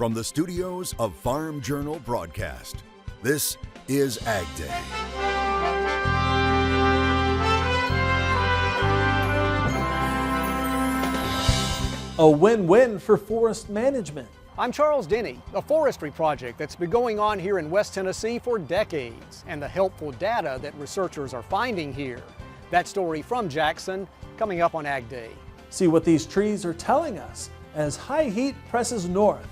From the studios of Farm Journal Broadcast, this is AgDay. A win-win for forest management. I'm Charles Denny. A forestry project that's been going on here in West Tennessee for decades, and the helpful data that researchers are finding here. That story from Jackson, coming up on AgDay. See what these trees are telling us as high heat presses north.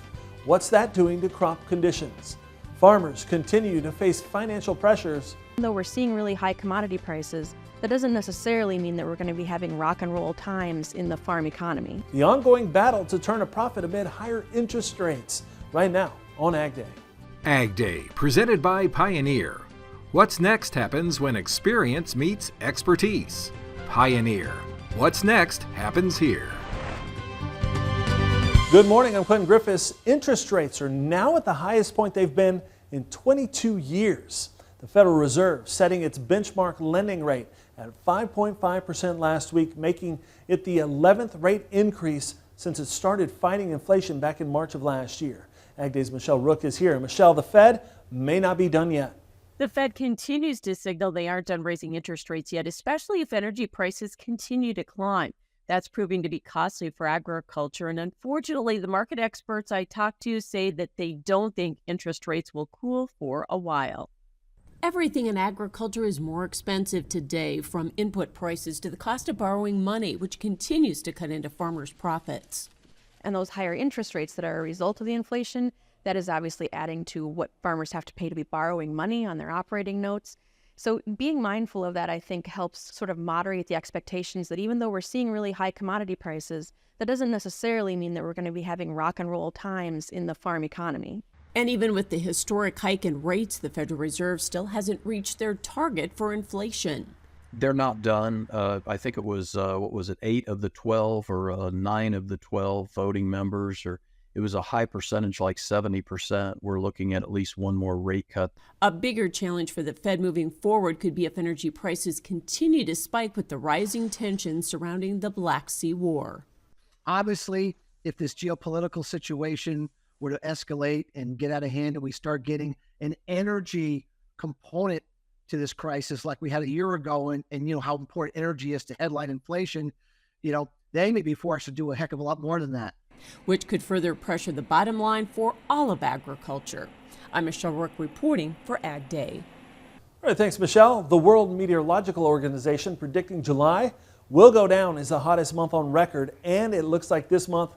What's that doing to crop conditions? Farmers continue to face financial pressures. Even though we're seeing really high commodity prices, that doesn't necessarily mean that we're going to be having rock and roll times in the farm economy. The ongoing battle to turn a profit amid higher interest rates. Right now on AgDay. AgDay, presented by Pioneer. What's next happens when experience meets expertise. Pioneer. What's next happens here. Good morning, I'm Clinton Griffiths. Interest rates are now at the highest point they've been in 22 years. The Federal Reserve setting its benchmark lending rate at 5.5% last week, making it the 11th rate increase since it started fighting inflation back in March of last year. AgDay's Michelle Rook is here. Michelle, the Fed may not be done yet. The Fed continues to signal they aren't done raising interest rates yet, especially if energy prices continue to climb. That's proving to be costly for agriculture, and unfortunately, the market experts I talked to say that they don't think interest rates will cool for a while. Everything in agriculture is more expensive today, from input prices to the cost of borrowing money, which continues to cut into farmers' profits. And those higher interest rates that are a result of the inflation, that is obviously adding to what farmers have to pay to be borrowing money on their operating notes. So being mindful of that, I think, helps sort of moderate the expectations that even though we're seeing really high commodity prices, that doesn't necessarily mean that we're going to be having rock and roll times in the farm economy. And even with the historic hike in rates, the Federal Reserve still hasn't reached their target for inflation. They're not done. I think it was, 8 of the 12 or 9 of the 12 voting members, or it was a high percentage, like 70%. We're looking at least one more rate cut. A bigger challenge for the Fed moving forward could be if energy prices continue to spike with the rising tensions surrounding the Black Sea War. Obviously, if this geopolitical situation were to escalate and get out of hand and we start getting an energy component to this crisis like we had a year ago, and you know how important energy is to headline inflation, they may be forced to do a heck of a lot more than that, which could further pressure the bottom line for all of agriculture. I'm Michelle Rook reporting for AgDay. All right, thanks, Michelle. The World Meteorological Organization predicting July will go down as the hottest month on record, and it looks like this month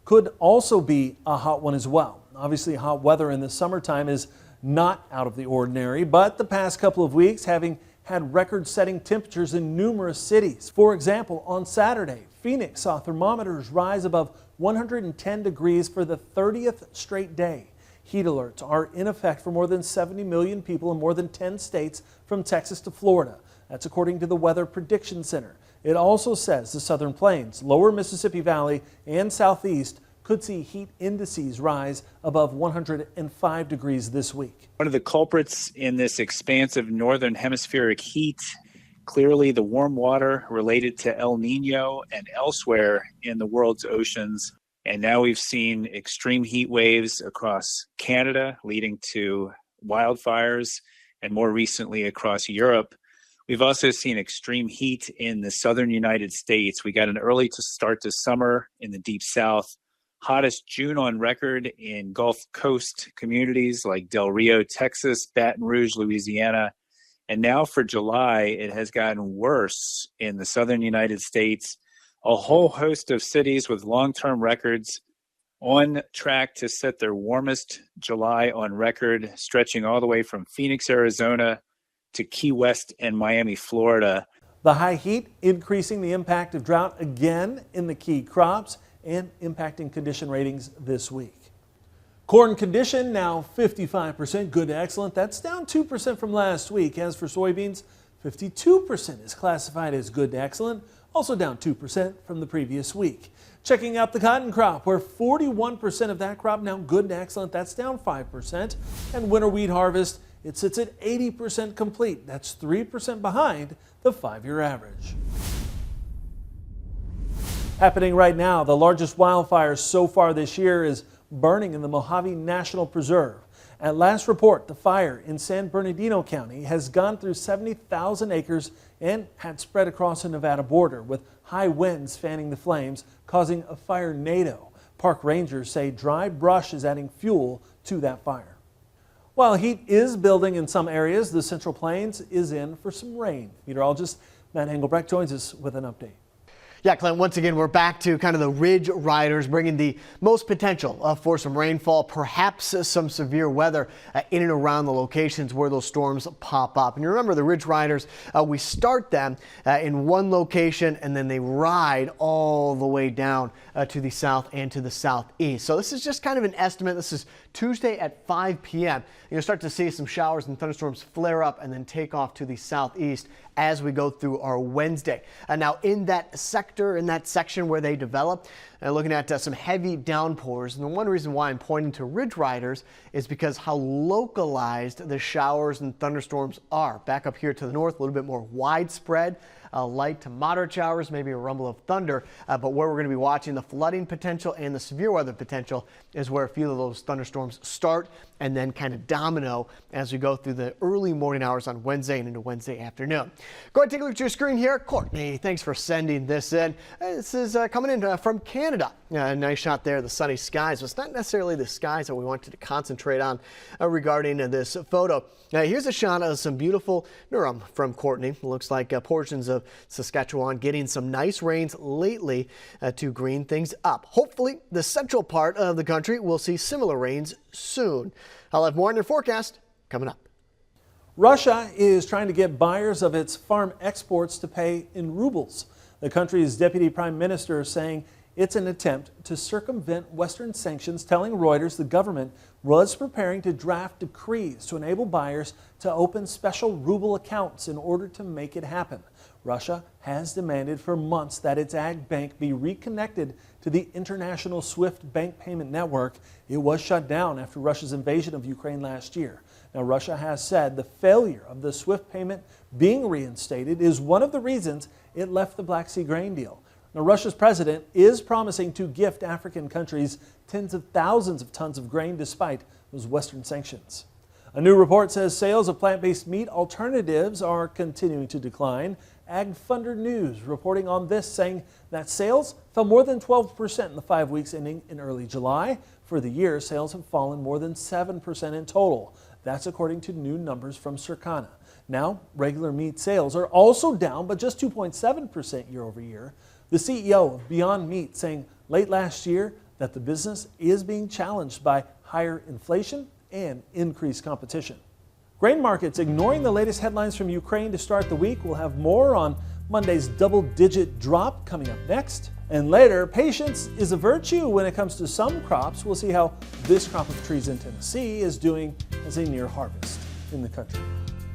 could also be a hot one as well. Obviously, hot weather in the summertime is not out of the ordinary, but the past couple of weeks having had record-setting temperatures in numerous cities. For example, on Saturday, Phoenix saw thermometers rise above 110 degrees for the 30th straight day. Heat alerts are in effect for more than 70 million people in more than 10 states from Texas to Florida. That's according to the Weather Prediction Center. It also says the Southern Plains, Lower Mississippi Valley, and Southeast could see heat indices rise above 105 degrees this week. One of the culprits in this expansive northern hemispheric heat, clearly the warm water related to El Nino and elsewhere in the world's oceans. And now we've seen extreme heat waves across Canada, leading to wildfires, and more recently across Europe. We've also seen extreme heat in the southern United States. We got an early start to summer in the deep south. Hottest June on record in Gulf Coast communities like Del Rio, Texas, Baton Rouge, Louisiana. And now for July, it has gotten worse in the southern United States. A whole host of cities with long-term records on track to set their warmest July on record, stretching all the way from Phoenix, Arizona to Key West and Miami, Florida. The high heat increasing the impact of drought again in the key crops and impacting condition ratings this week. Corn condition now 55% good to excellent. That's down 2% from last week. As for soybeans, 52% is classified as good to excellent, also down 2% from the previous week. Checking out the cotton crop, where 41% of that crop now good to excellent. That's down 5%. And winter wheat harvest, it sits at 80% complete. That's 3% behind the 5-year average. Happening right now, the largest wildfire so far this year is burning in the Mojave National Preserve. At last report, the fire in San Bernardino County has gone through 70,000 acres and had spread across the Nevada border, with high winds fanning the flames, causing a fire tornado. Park rangers say dry brush is adding fuel to that fire. While heat is building in some areas, the Central Plains is in for some rain. Meteorologist Matt Engelbrecht joins us with an update. Yeah, Clint, once again, we're back to kind of the ridge riders, bringing the most potential for some rainfall, perhaps some severe weather in and around the locations where those storms pop up. And you remember the ridge riders, we start them in one location and then they ride all the way down to the south and to the southeast. So this is just kind of an estimate. This is Tuesday at 5 p.m. You'll start to see some showers and thunderstorms flare up and then take off to the southeast as we go through our Wednesday. Now in that sector, in that section where they develop, looking at some heavy downpours. And the one reason why I'm pointing to ridge riders is because how localized the showers and thunderstorms are. Back up here to the north, a little bit more widespread. Light to moderate showers, maybe a rumble of thunder, but where we're going to be watching the flooding potential and the severe weather potential is where a few of those thunderstorms start and then kind of domino as we go through the early morning hours on Wednesday and into Wednesday afternoon. Go ahead and take a look at your screen here. Courtney, thanks for sending this in. This is coming in from Canada. Nice shot there, the sunny skies. But it's not necessarily the skies that we wanted to concentrate on regarding this photo. Here's a shot of some beautiful from Courtney. Looks like portions of Saskatchewan getting some nice rains lately to green things up. Hopefully, the central part of the country will see similar rains soon. I'll have more on your forecast coming up. Russia is trying to get buyers of its farm exports to pay in rubles. The country's deputy prime minister is saying it's an attempt to circumvent Western sanctions, telling Reuters the government was preparing to draft decrees to enable buyers to open special ruble accounts in order to make it happen. Russia has demanded for months that its ag bank be reconnected to the international SWIFT bank payment network. It was shut down after Russia's invasion of Ukraine last year. Now, Russia has said the failure of the SWIFT payment being reinstated is one of the reasons it left the Black Sea grain deal. Now, Russia's president is promising to gift African countries tens of thousands of tons of grain despite those Western sanctions. A new report says sales of plant-based meat alternatives are continuing to decline. Ag Thunder News reporting on this, saying that sales fell more than 12% in the 5 weeks ending in early July. For the year, sales have fallen more than 7% in total. That's according to new numbers from Circana. Now, regular meat sales are also down, but just 2.7% year over year. The CEO of Beyond Meat saying late last year that the business is being challenged by higher inflation and increased competition. Grain markets ignoring the latest headlines from Ukraine to start the week. We'll have more on Monday's double-digit drop coming up next. And later, patience is a virtue when it comes to some crops. We'll see how this crop of trees in Tennessee is doing as they near harvest in the country.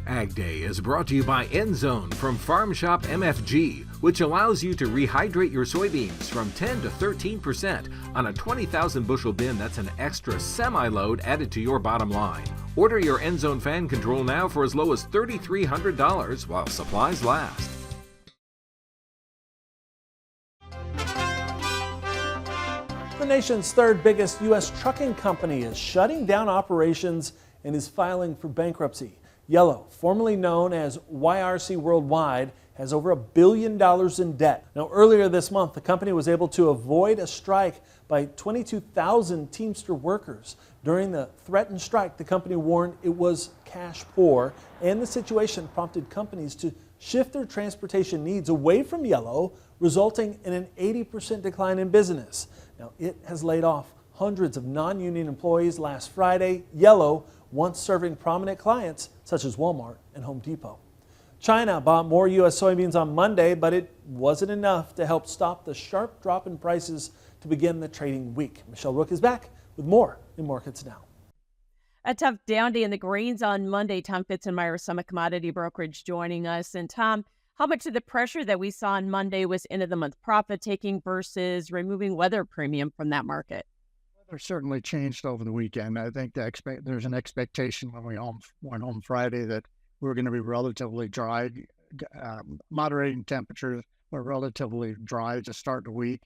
AgDay is brought to you by EndZone from Farm Shop MFG, which allows you to rehydrate your soybeans from 10 to 13% on a 20,000 bushel bin. That's an extra semi-load added to your bottom line. Order your EndZone fan control now for as low as $3,300 while supplies last. The nation's third biggest U.S. trucking company is shutting down operations and is filing for bankruptcy. Yellow, formerly known as YRC Worldwide, has over $1 billion in debt. Now, earlier this month, the company was able to avoid a strike by 22,000 Teamster workers. During the threatened strike, the company warned it was cash poor, and the situation prompted companies to shift their transportation needs away from Yellow, resulting in an 80% decline in business. Now, it has laid off hundreds of non-union employees last Friday. Yellow, once serving prominent clients such as Walmart and Home Depot. China bought more U.S. soybeans on Monday, but it wasn't enough to help stop the sharp drop in prices to begin the trading week. Michelle Rook is back with more in Markets Now. A tough down day in the greens on Monday. Tom Fitzenmeyer, Summit Commodity Brokerage, joining us. And Tom, how much of the pressure that we saw on Monday was end of the month profit taking versus removing weather premium from that market? Weather certainly changed over the weekend. I think there's an expectation when we went home Friday that we're going to be relatively dry, moderating temperatures, but relatively dry to start the week.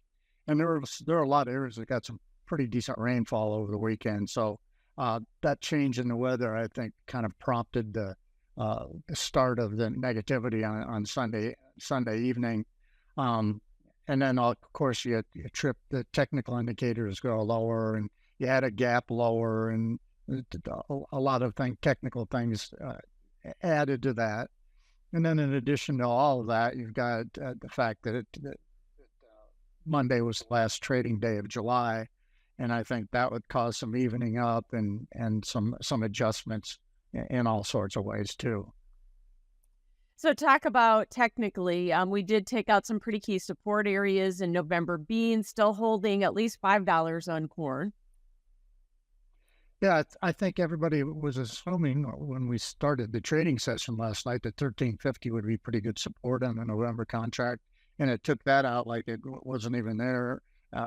And there are a lot of areas that got some pretty decent rainfall over the weekend. So that change in the weather, I think, kind of prompted the start of the negativity on Sunday evening. And then, of course, you trip the technical indicators go lower, and you had a gap lower, and a lot of technical things added to that. And then in addition to all of that, you've got the fact that Monday was the last trading day of July, and I think that would cause some evening up and some adjustments in all sorts of ways too. So talk about technically, we did take out some pretty key support areas in November. Beans still holding at least $5 on corn. Yeah, I think everybody was assuming when we started the trading session last night that 1350 would be pretty good support on the November contract, and it took that out like it wasn't even there,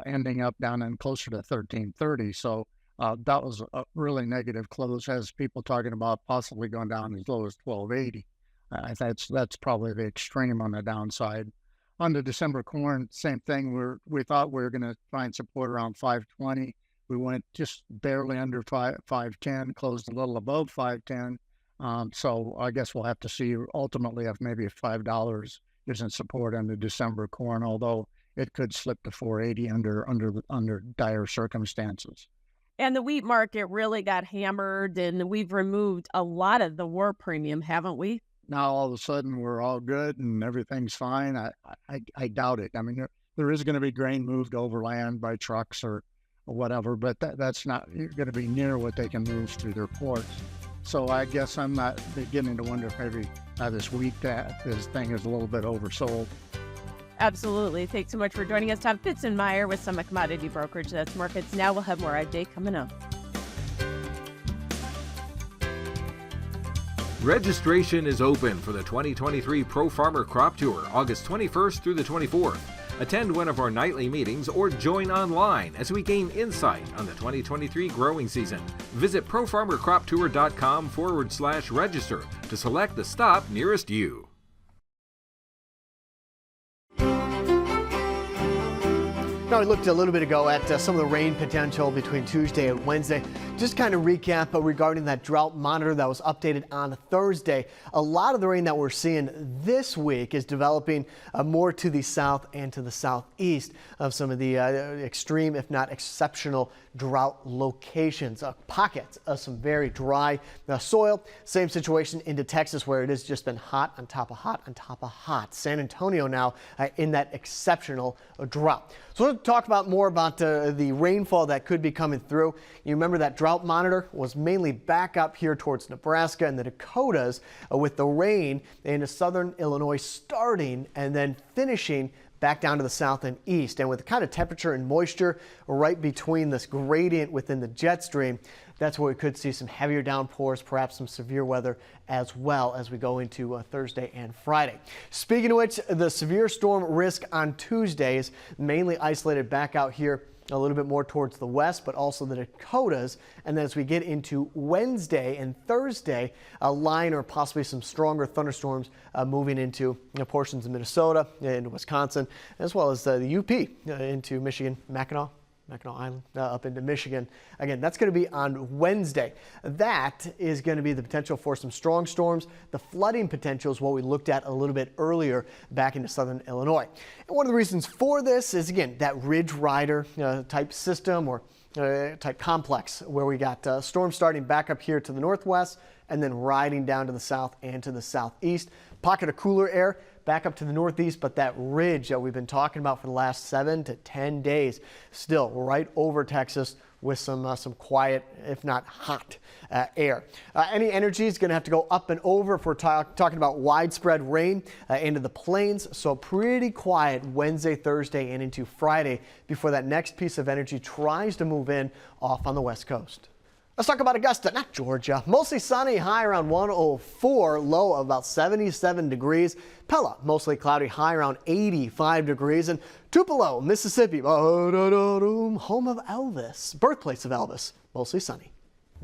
ending up down in closer to 1330. So that was a really negative close, has people talking about possibly going down as low as 1280. That's probably the extreme on the downside. On the December corn, same thing. We thought we were going to find support around 520. We went just barely under 510, closed a little above 510. So I guess we'll have to see ultimately if maybe $5 isn't support on the December corn, although it could slip to 480 under dire circumstances. And the wheat market really got hammered, and we've removed a lot of the war premium, haven't we? Now all of a sudden we're all good and everything's fine. I doubt it. I mean, there is going to be grain moved overland by trucks or whatever, but that's not going to be near what they can move through their ports. So I guess I'm not beginning to wonder if maybe this week this thing is a little bit oversold. Absolutely. Thanks so much for joining us, Tom Fitzenmeyer with Summit Commodity Brokerage. That's Markets Now. We'll have more AgDay coming up. Registration is open for the 2023 Pro Farmer Crop Tour, August 21st through the 24th. Attend one of our nightly meetings or join online as we gain insight on the 2023 growing season. Visit profarmercroptour.com/register to select the stop nearest you. Now, we looked a little bit ago at some of the rain potential between Tuesday and Wednesday. Just kind of recap regarding that drought monitor that was updated on Thursday. A lot of the rain that we're seeing this week is developing more to the south and to the southeast of some of the extreme, if not exceptional, drought locations. Pockets of some very dry soil. Same situation into Texas, where it has just been hot on top of hot on top of hot. San Antonio now in that exceptional drought. So we'll talk more about the rainfall that could be coming through. You remember that drought monitor was mainly back up here towards Nebraska and the Dakotas with the rain into southern Illinois starting and then finishing back down to the south and east. And with the kind of temperature and moisture right between this gradient within the jet stream, that's where we could see some heavier downpours, perhaps some severe weather as well as we go into Thursday and Friday. Speaking of which, the severe storm risk on Tuesday is mainly isolated back out here a little bit more towards the west, but also the Dakotas. And then as we get into Wednesday and Thursday, a line or possibly some stronger thunderstorms moving into portions of Minnesota, into Wisconsin, as well as the UP into Michigan, Mackinac Island, up into Michigan. Again, that's going to be on Wednesday. That is going to be the potential for some strong storms. The flooding potential is what we looked at a little bit earlier back into southern Illinois. And one of the reasons for this is, again, that ridge rider type system or type complex where we got storms starting back up here to the northwest and then riding down to the south and to the southeast. Pocket of cooler air back up to the northeast, but that ridge that we've been talking about for the last 7 to 10 days still right over Texas with some quiet, if not hot, air. Any energy is going to have to go up and over if we're talking about widespread rain into the plains. So pretty quiet Wednesday, Thursday, and into Friday before that next piece of energy tries to move in off on the west coast. Let's talk about Augusta, not Georgia. Mostly sunny, high around 104, low of about 77 degrees. Pella, mostly cloudy, high around 85 degrees. And Tupelo, Mississippi, home of Elvis, birthplace of Elvis, mostly sunny.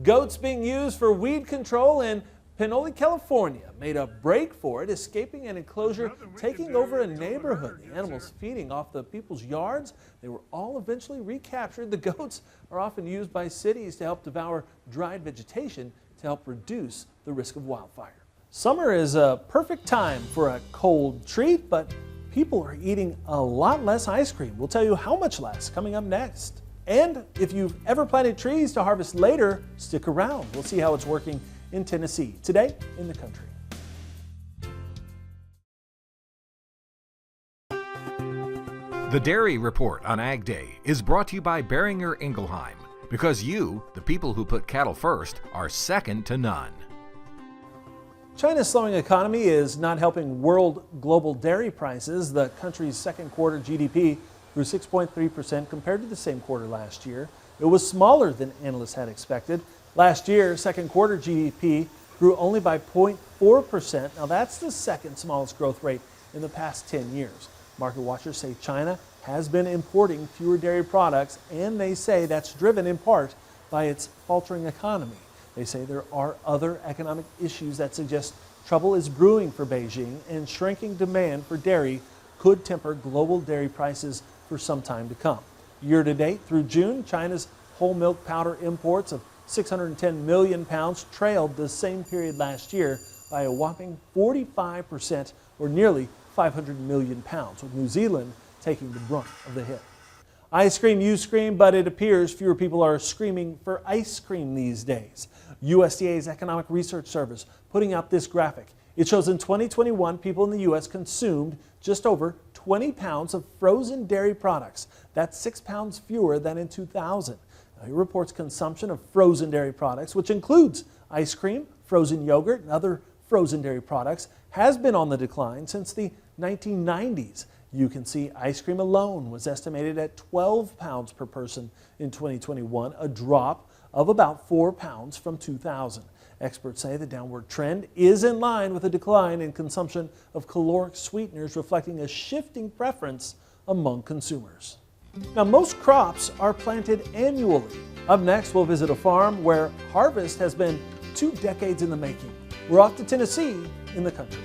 Goats being used for weed control and Pinole, California made a break for it, escaping an enclosure, taking over a neighborhood. The animals feeding off the people's yards. They were all eventually recaptured. The goats are often used by cities to help devour dried vegetation to help reduce the risk of wildfire. Summer is a perfect time for a cold treat, but people are eating a lot less ice cream. We'll tell you how much less coming up next. And if you've ever planted trees to harvest later, stick around. We'll see how it's working in Tennessee. Today in the country. The Dairy Report on Ag Day is brought to you by Beringer Ingelheim, because you, the people who put cattle first, are second to none. China's slowing economy is not helping world global dairy prices. The country's second quarter GDP grew 6.3% compared to the same quarter last year. It was smaller than analysts had expected. Last year, second quarter GDP grew only by 0.4%. Now that's the second smallest growth rate in the past 10 years. Market watchers say China has been importing fewer dairy products, and they say that's driven in part by its faltering economy. They say there are other economic issues that suggest trouble is brewing for Beijing, and shrinking demand for dairy could temper global dairy prices for some time to come. Year to date through June, China's whole milk powder imports of 610 million pounds trailed the same period last year by a whopping 45%, or nearly 500 million pounds, with New Zealand taking the brunt of the hit. I scream, you scream, but it appears fewer people are screaming for ice cream these days. USDA's Economic Research Service putting out this graphic. It shows in 2021, people in the U.S. consumed just over 20 pounds of frozen dairy products. That's 6 pounds fewer than in 2000. Now, it reports consumption of frozen dairy products, which includes ice cream, frozen yogurt, and other frozen dairy products, has been on the decline since the 1990s. You can see ice cream alone was estimated at 12 pounds per person in 2021, a drop of about 4 pounds from 2000. Experts say the downward trend is in line with a decline in consumption of caloric sweeteners, reflecting a shifting preference among consumers. Now, most crops are planted annually. Up next, we'll visit a farm where harvest has been 2 decades in the making. We're off to Tennessee in the country.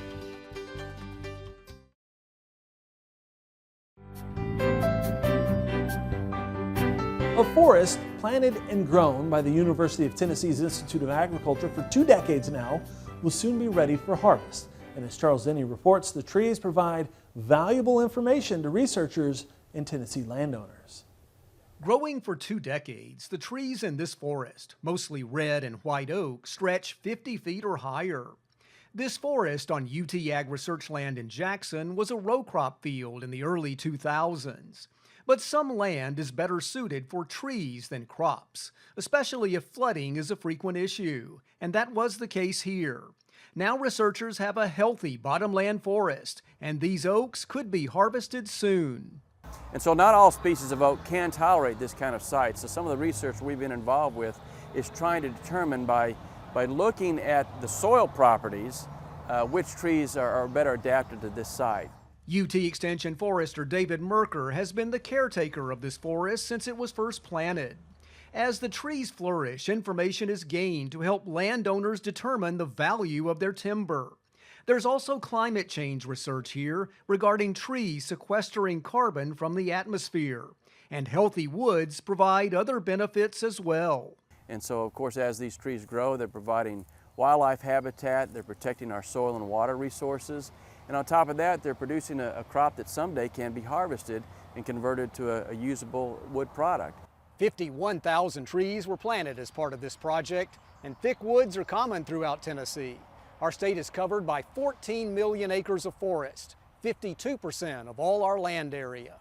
A forest planted and grown by the University of Tennessee's Institute of Agriculture for 2 decades now will soon be ready for harvest. And as Charles Denny reports, the trees provide valuable information to researchers and Tennessee landowners. Growing for 2 decades, the trees in this forest, mostly red and white oak, stretch 50 feet or higher. This forest on UT Ag Research land in Jackson was a row crop field in the early 2000s. But some land is better suited for trees than crops, especially if flooding is a frequent issue, and that was the case here. Now researchers have a healthy bottomland forest, and these oaks could be harvested soon. And so not all species of oak can tolerate this kind of site. So some of the research we've been involved with is trying to determine by looking at the soil properties which trees are better adapted to this site. UT Extension forester David Merker has been the caretaker of this forest since it was first planted. As the trees flourish, information is gained to help landowners determine the value of their timber. There's also climate change research here regarding trees sequestering carbon from the atmosphere. And healthy woods provide other benefits as well. And so, of course, as these trees grow, they're providing wildlife habitat, they're protecting our soil and water resources. And on top of that, they're producing a crop that someday can be harvested and converted to a usable wood product. 51,000 trees were planted as part of this project, and thick woods are common throughout Tennessee. Our state is covered by 14 million acres of forest, 52% of all our land area.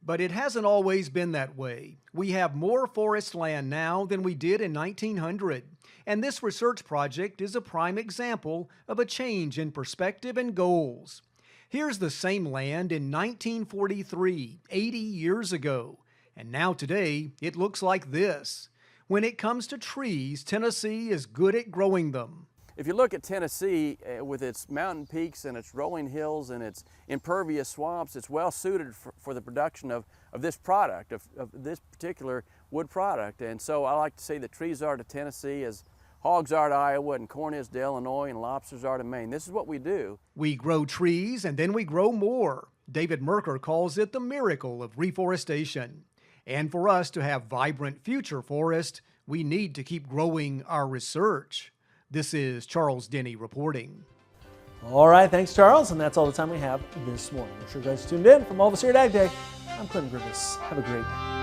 But it hasn't always been that way. We have more forest land now than we did in 1900. And this research project is a prime example of a change in perspective and goals. Here's the same land in 1943, 80 years ago. And now today, it looks like this. When it comes to trees, Tennessee is good at growing them. If you look at Tennessee with its mountain peaks and its rolling hills and its impervious swamps, it's well suited for the production of this product, of this particular wood product. And so I like to say that trees are to Tennessee as hogs are to Iowa and corn is to Illinois and lobsters are to Maine. This is what we do. We grow trees and then we grow more. David Merker calls it the miracle of reforestation. And for us to have vibrant future forests, we need to keep growing our research. This is Charles Denny reporting. All right, thanks, Charles. And that's all the time we have this morning. We're sure you guys tuned in. From all of us here at AgDay, I'm Clinton Griffiths. Have a great day.